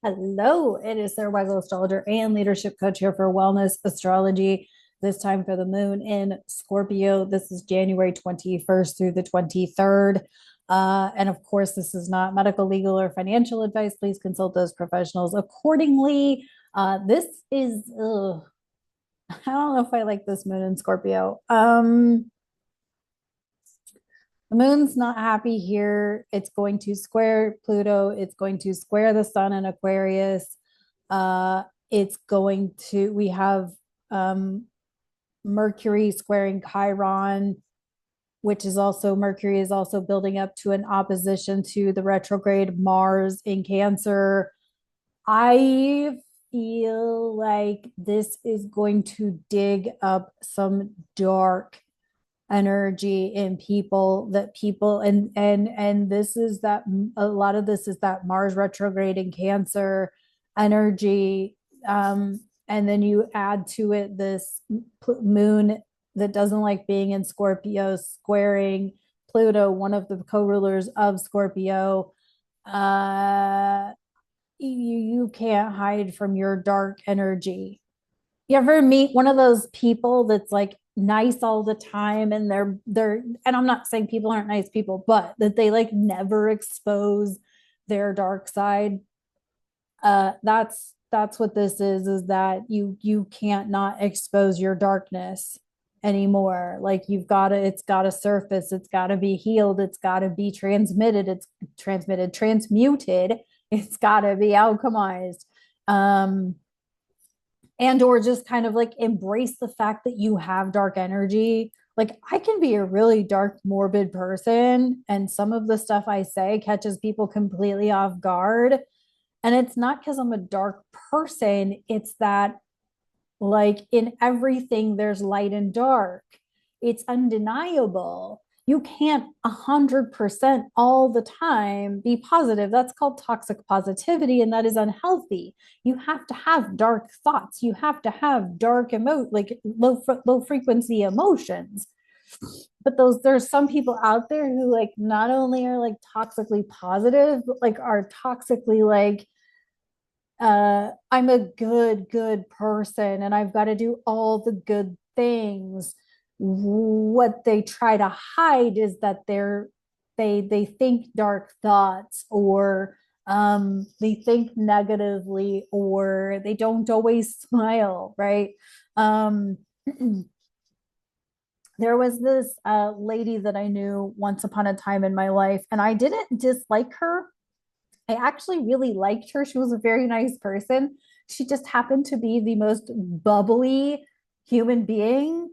Hello, it is Sarah Weigel, astrologer and leadership coach here for Wellness Astrology. This time for the moon in Scorpio. This is January 21st through the 23rd. And of course, this is not medical, legal, or financial advice. Please consult those professionals accordingly. This is, I don't know if I like this moon in Scorpio. The moon's not happy here. It's going to square Pluto. It's going to square the sun in Aquarius. It's going to, we have Mercury squaring Chiron, which is also, Mercury is also building up to an opposition to the retrograde Mars in Cancer. I feel like this is going to dig up some dark energy in people that people and this is that a lot of this is that Mars retrograde in Cancer energy, and then you add to it this moon that doesn't like being in Scorpio squaring Pluto, one of the co-rulers of Scorpio. uh you can't hide from your dark energy. You ever meet one of those people that's like nice all the time and they're and I'm not saying people aren't nice people, but that they like never expose their dark side? That's what this is that you can't not expose your darkness anymore. Like you've got to, it's got to surface, it's got to be healed, it's got to be transmitted, it's transmuted, it's got to be alchemized. um and or just kind of like embrace the fact that you have dark energy. Like I can be a really dark morbid person and some of the stuff I say catches people completely off guard, and it's not because I'm a dark person, it's that like in everything there's light and dark. It's undeniable. You can't 100% all the time be positive. That's called toxic positivity, and that is unhealthy. You have to have dark thoughts. You have to have dark like low frequency emotions. But those, there's some people out there who like not only are like toxically positive, but like are toxically like, I'm a good person and I've got to do all the good things. What they try to hide is that they think dark thoughts, or they think negatively, or they don't always smile, right? Um, there was this lady that I knew once upon a time in my life, and I didn't dislike her. I actually really liked her. She was a very nice person. She just happened to be the most bubbly human being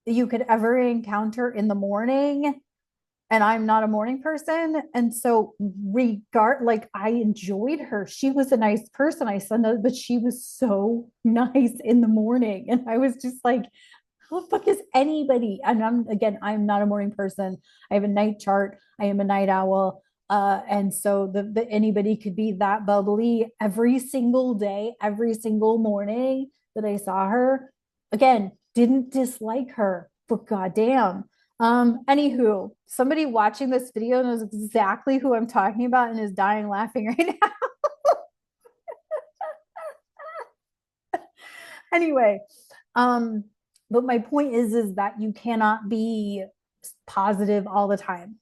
you could ever encounter in the morning. And I'm not a morning person. And so like I enjoyed her. She was a nice person. I said that, but she was so nice in the morning. And I was just like, how the fuck is anybody? And I'm not a morning person. I have a night chart. I am a night owl. And so the anybody could be that bubbly every single day, every single morning that I saw her. Again, didn't dislike her, but goddamn. Anywho, somebody watching this video knows exactly who I'm talking about and is dying laughing right now. Anyway, um, but my point is that you cannot be positive all the time.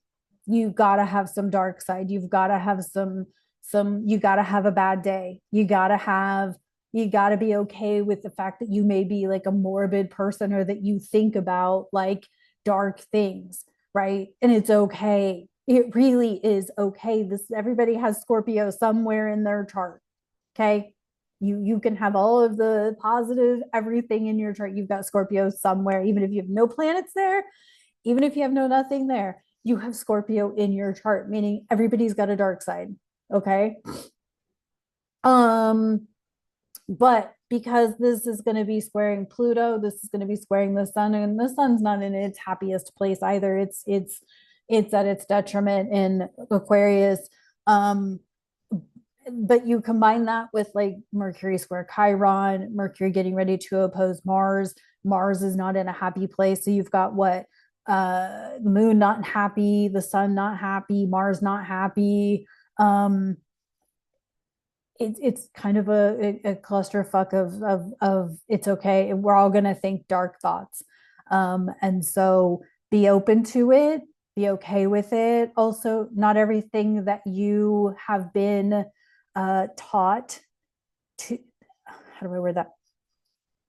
You gotta have some dark side. You've gotta have you gotta have a bad day. You gotta be okay with the fact that you may be like a morbid person, or that you think about like dark things, right? And it's okay. It really is okay. This, everybody has Scorpio somewhere in their chart. Okay. You can have all of the positive everything in your chart. You've got Scorpio somewhere, even if you have no planets there, even if you have no nothing there, you have Scorpio in your chart, meaning everybody's got a dark side. Okay. Um, but because this is going to be squaring Pluto, this is going to be squaring the sun, and the sun's not in its happiest place either. It's at its detriment in Aquarius. Um, but you combine that with like Mercury square Chiron, Mercury getting ready to oppose Mars. Mars is not in a happy place. So you've got what? The moon not happy, the sun not happy, Mars not happy. Um, it's kind of a clusterfuck of it's okay. We're all gonna think dark thoughts. And so be open to it, be okay with it. Also, not everything that you have been taught to, how do I word that?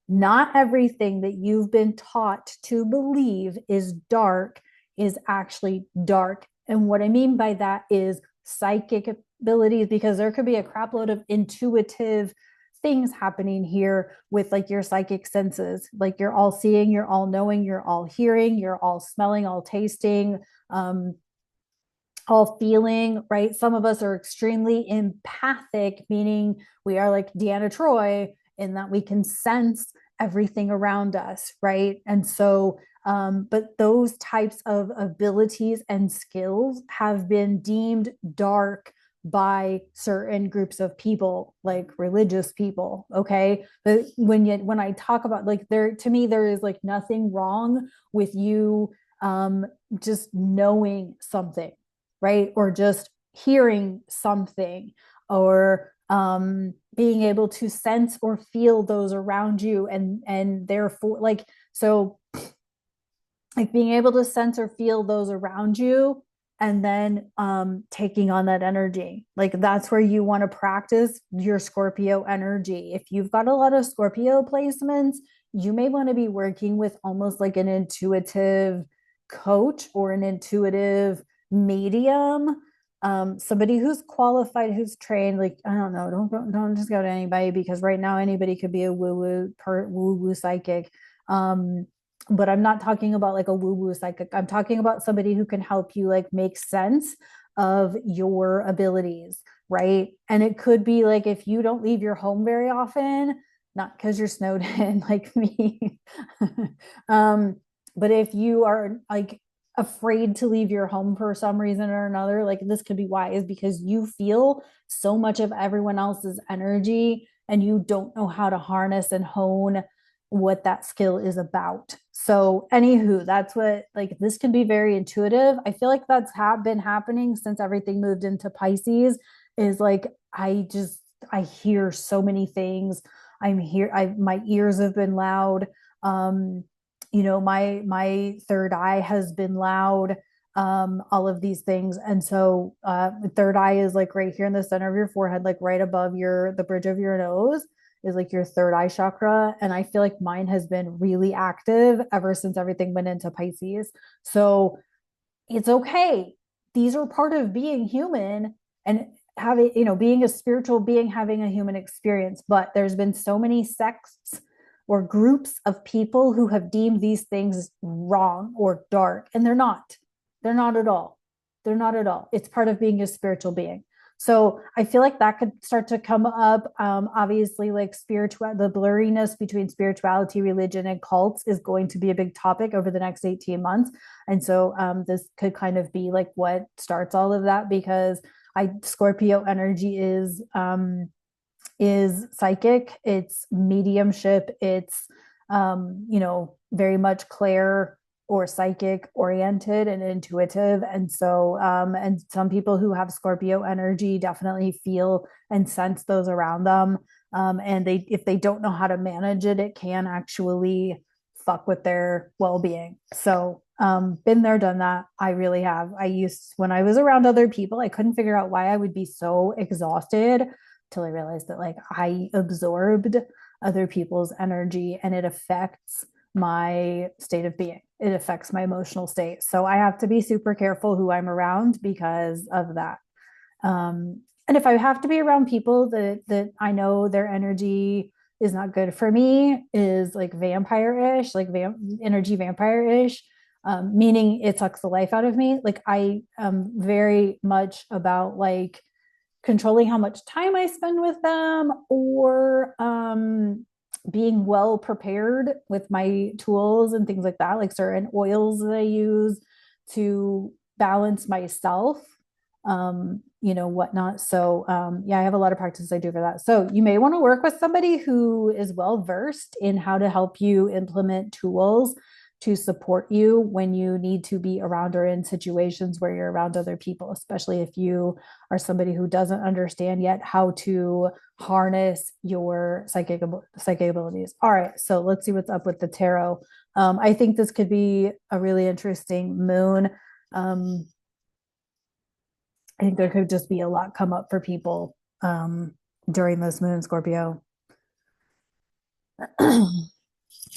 Not everything that you've been taught to believe is dark is actually dark. And what I mean by that is psychic abilities, because there could be a crapload of intuitive things happening here with like your psychic senses. Like you're all seeing, you're all knowing, you're all hearing, you're all smelling, all tasting, all feeling, right? Some of us are extremely empathic, meaning we are like Deanna Troy in that we can sense everything around us, right? And so, but those types of abilities and skills have been deemed dark by certain groups of people, like religious people. Okay. But when I talk about like there, to me, there is like nothing wrong with you just knowing something, right? Or just hearing something, or being able to sense or feel those around you, and therefore like, so like being able to sense or feel those around you, and then taking on that energy, like that's where you want to practice your Scorpio energy. If you've got a lot of Scorpio placements, you may want to be working with almost like an intuitive coach or an intuitive medium, somebody who's qualified, who's trained. Like I don't know, don't just go to anybody, because right now anybody could be a woo woo psychic. But I'm not talking about like a woo woo psychic. I'm talking about somebody who can help you like make sense of your abilities, right? And it could be like if you don't leave your home very often, not because you're snowed in like me, um, but if you are like afraid to leave your home for some reason or another, like this could be why, is because you feel so much of everyone else's energy and you don't know how to harness and hone what that skill is about. So, anywho, that's what, like, this can be very intuitive. I feel like that's been happening since everything moved into Pisces. Is like, I hear so many things. I'm here, my ears have been loud. Um, my third eye has been loud, all of these things. And so the third eye is like right here in the center of your forehead, like right above the bridge of your nose is like your third eye chakra. And I feel like mine has been really active ever since everything went into Pisces. So it's okay. These are part of being human and having, being a spiritual being, having a human experience. But there's been so many sects or groups of people who have deemed these things wrong or dark, and they're not. They're not at all. They're not at all. It's part of being a spiritual being. So I feel like that could start to come up. Obviously, like the blurriness between spirituality, religion, and cults is going to be a big topic over the next 18 months. And so this could kind of be like what starts all of that, because Scorpio energy is psychic, it's mediumship, it's very much clair or psychic oriented and intuitive. And so and some people who have Scorpio energy definitely feel and sense those around them, and if they don't know how to manage it, it can actually fuck with their well-being. So been there, done that. I really have. When I was around other people, I couldn't figure out why I would be so exhausted, till I realized that like I absorbed other people's energy and it affects my state of being. It affects my emotional state. So I have to be super careful who I'm around because of that. And if I have to be around people that I know their energy is not good for me, is like vampire-ish, like energy vampire-ish, meaning it sucks the life out of me. Like I am very much about like controlling how much time I spend with them, or being well prepared with my tools and things like that, like certain oils that I use to balance myself, whatnot. So yeah, I have a lot of practices I do for that. So you may want to work with somebody who is well versed in how to help you implement tools to support you when you need to be around or in situations where you're around other people, especially if you are somebody who doesn't understand yet how to harness your psychic abilities. All right, so let's see what's up with the tarot. I think this could be a really interesting moon. I think there could just be a lot come up for people during this moon, Scorpio.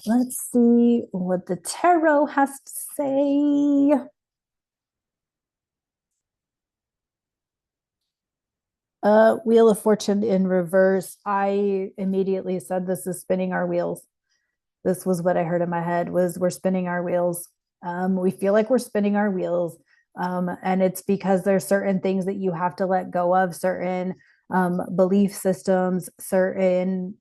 Let's see what the tarot has to say. Wheel of Fortune in reverse. I immediately said this is spinning our wheels. This was what I heard in my head was we're spinning our wheels. We feel like we're spinning our wheels. And it's because there's certain things that you have to let go of, certain belief systems, certain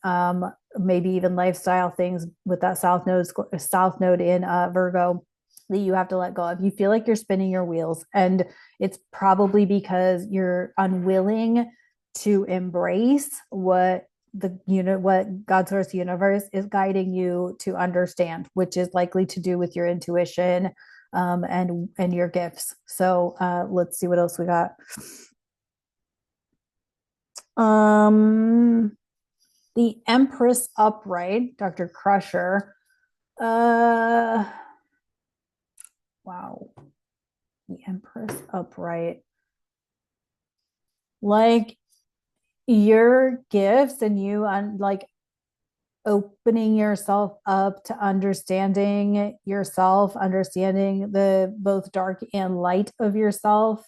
maybe even lifestyle things with that south node in Virgo that you have to let go of. You feel like you're spinning your wheels, and it's probably because you're unwilling to embrace what what God's source universe is guiding you to understand, which is likely to do with your intuition and your gifts. So let's see what else we got. The Empress upright, Dr. Crusher. Wow. The Empress upright. Like your gifts and you like opening yourself up to understanding yourself, understanding the both dark and light of yourself.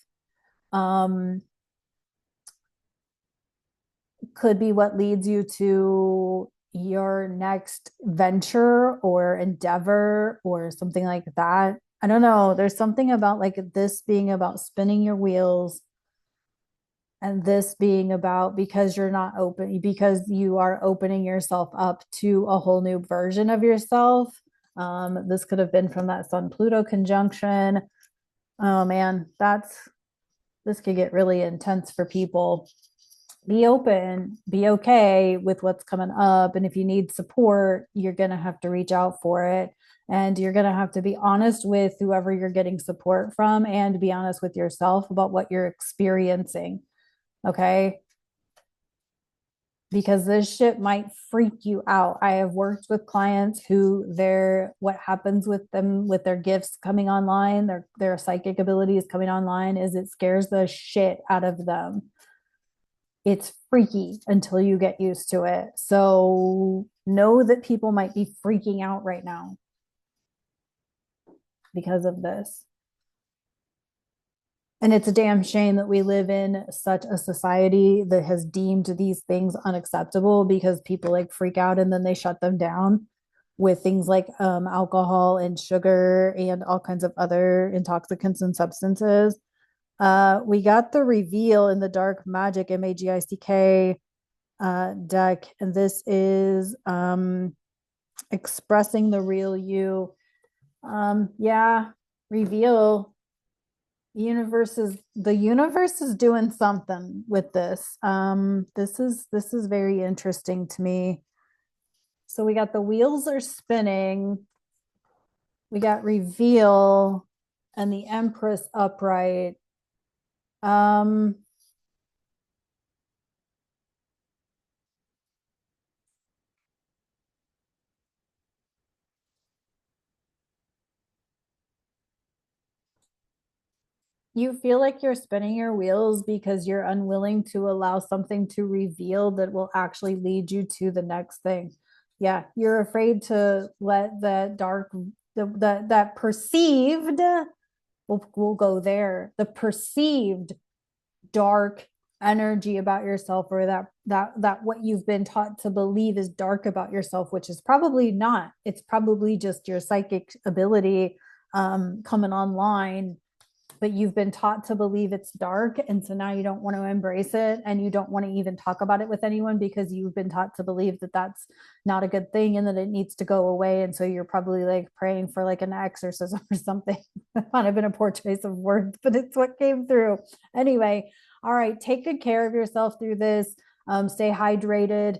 Could be what leads you to your next venture or endeavor or something like that. I don't know. There's something about like this being about spinning your wheels and this being about because you're not open, because you are opening yourself up to a whole new version of yourself. This could have been from that Sun Pluto conjunction. Oh man, this could get really intense for people. Be open, be okay with what's coming up. And if you need support, you're going to have to reach out for it. And you're going to have to be honest with whoever you're getting support from and be honest with yourself about what you're experiencing. Okay. Because this shit might freak you out. I have worked with clients who what happens with them with their gifts coming online, their psychic abilities coming online is it scares the shit out of them. It's freaky until you get used to it. So know that people might be freaking out right now because of this. And it's a damn shame that we live in such a society that has deemed these things unacceptable because people like freak out and then they shut them down with things like alcohol and sugar and all kinds of other intoxicants and substances. We got the reveal in the Dark Magic MAGICK deck, and this is expressing the real you. Yeah, reveal. The universe is doing something with this. This is very interesting to me. So we got the wheels are spinning. We got reveal and the Empress upright. You feel like you're spinning your wheels because you're unwilling to allow something to reveal that will actually lead you to the next thing. Yeah, you're afraid to let that dark, that perceived, we'll go there, the perceived dark energy about yourself or that what you've been taught to believe is dark about yourself, which is probably not. It's probably just your psychic ability coming online, but you've been taught to believe it's dark, and so now you don't want to embrace it and you don't want to even talk about it with anyone because you've been taught to believe that that's not a good thing and that it needs to go away. And so you're probably like praying for like an exorcism or something. That might have been a poor choice of words, but it's what came through anyway. All right, take good care of yourself through this. Stay hydrated.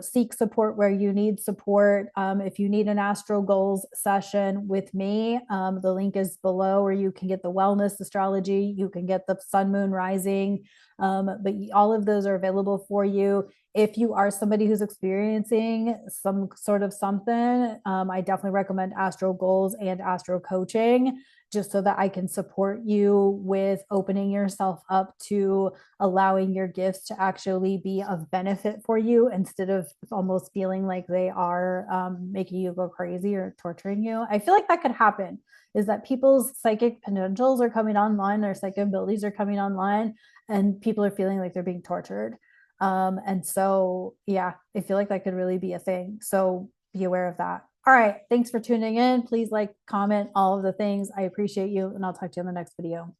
seek support where you need support. If you need an AstroGoals session with me, the link is below, where you can get the wellness astrology, you can get the sun, moon, rising, but all of those are available for you. If you are somebody who's experiencing some sort of something, I definitely recommend AstroGoals and Astro Coaching, just so that I can support you with opening yourself up to allowing your gifts to actually be of benefit for you, instead of almost feeling like they are making you go crazy or torturing you. I feel like that could happen, is that people's psychic potentials are coming online, their psychic abilities are coming online, and people are feeling like they're being tortured. And so, yeah, I feel like that could really be a thing. So be aware of that. All right. Thanks for tuning in. Please like, comment, all of the things. I appreciate you, and I'll talk to you in the next video.